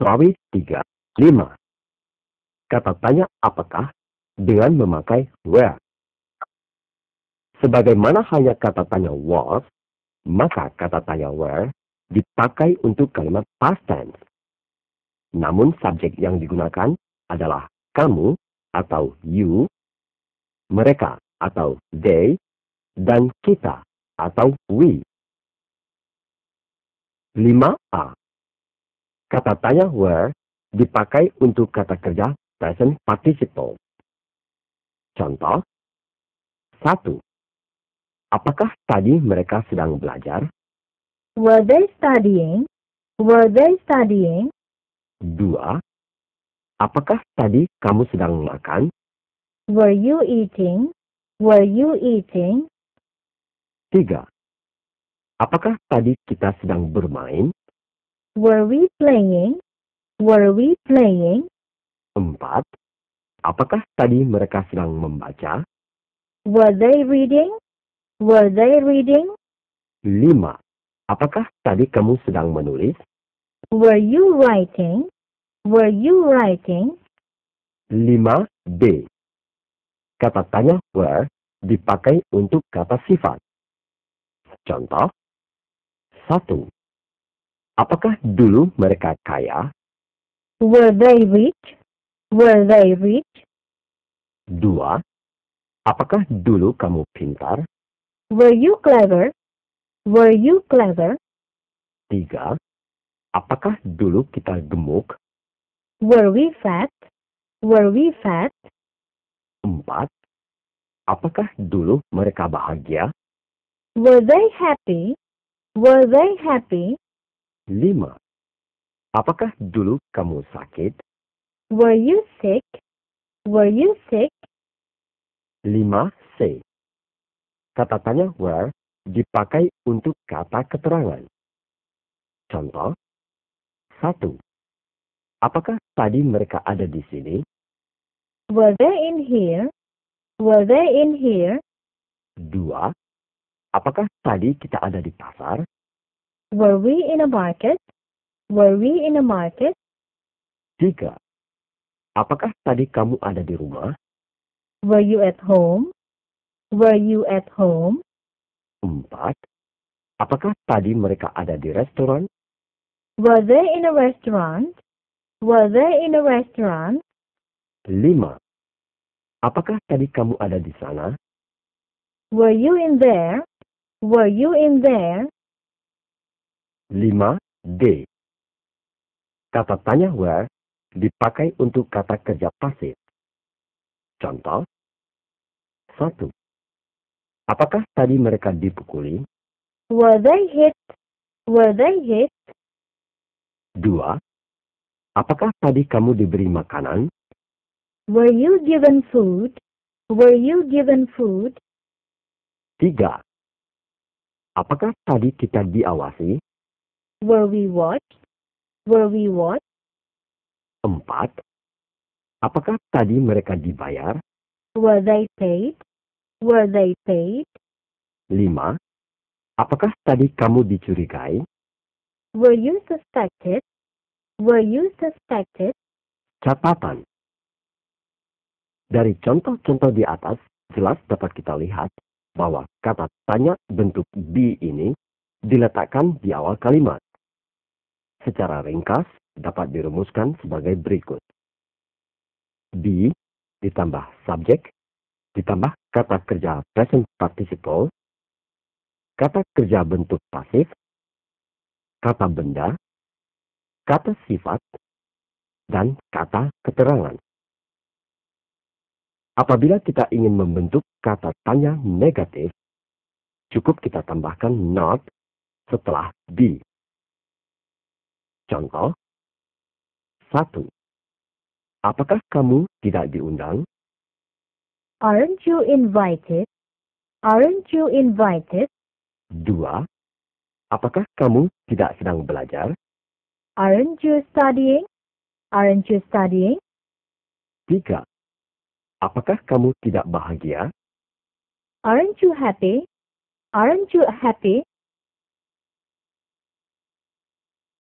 Tawi 3. 5. Kata tanya apakah dengan memakai where. Sebagaimana hanya kata tanya was, maka kata tanya where dipakai untuk kalimat past tense. Namun subjek yang digunakan adalah kamu atau you, mereka atau they, dan kita atau we. 5a. Kata tanya where dipakai untuk kata kerja present participle. Contoh, 1. Apakah tadi mereka sedang belajar? Were they studying? Were they studying? 2. Apakah tadi kamu sedang makan? Were you eating? Were you eating? 3. Apakah tadi kita sedang bermain? Were we playing? Were we playing? 4. Apakah tadi mereka sedang membaca? Were they reading? Were they reading? 5. Apakah tadi kamu sedang menulis? Were you writing? Were you writing? 5b. Kata tanya where dipakai untuk kata sifat. Contoh, 1. Apakah dulu mereka kaya? Were they rich? Were they rich? 2. Apakah dulu kamu pintar? Were you clever? Were you clever? 3. Apakah dulu kita gemuk? Were we fat? Were we fat? 4. Apakah dulu mereka bahagia? Were they happy? Were they happy? 5. Apakah dulu kamu sakit? Were you sick? Were you sick? 5c. Kata tanya where dipakai untuk kata keterangan. Contoh, 1. Apakah tadi mereka ada di sini? Were they in here? Were they in here? 2. Apakah tadi kita ada di pasar? Were we in a market? Were we in a market? 3. Apakah tadi kamu ada di rumah? Were you at home? Were you at home? 4. Apakah tadi mereka ada di restoran? Were they in a restaurant? Were they in a restaurant? 5. Apakah tadi kamu ada di sana? Were you in there? Were you in there? 5d. Kata tanya where dipakai untuk kata kerja pasif. Contoh, 1. Apakah tadi mereka dipukuli? Were they hit? Were they hit? 2. Apakah tadi kamu diberi makanan? Were you given food? Were you given food? 3. Apakah tadi kita diawasi? Were we watched? Were we watched? 4. Apakah tadi mereka dibayar? Were they paid? Were they paid? 5. Apakah tadi kamu dicurigai? Were you suspected? Were you suspected? Catatan. Dari contoh-contoh di atas, jelas dapat kita lihat bahwa kata tanya bentuk be ini diletakkan di awal kalimat. Secara ringkas, dapat dirumuskan sebagai berikut. Be ditambah subjek, ditambah kata kerja present participle, kata kerja bentuk pasif, kata benda, kata sifat, dan kata keterangan. Apabila kita ingin membentuk kata tanya negatif, cukup kita tambahkan not setelah be. Contoh, 1. Apakah kamu tidak diundang? Aren't you invited? Aren't you invited? 2. Apakah kamu tidak sedang belajar? Aren't you studying? Aren't you studying? 3. Apakah kamu tidak bahagia? Aren't you happy? Aren't you happy?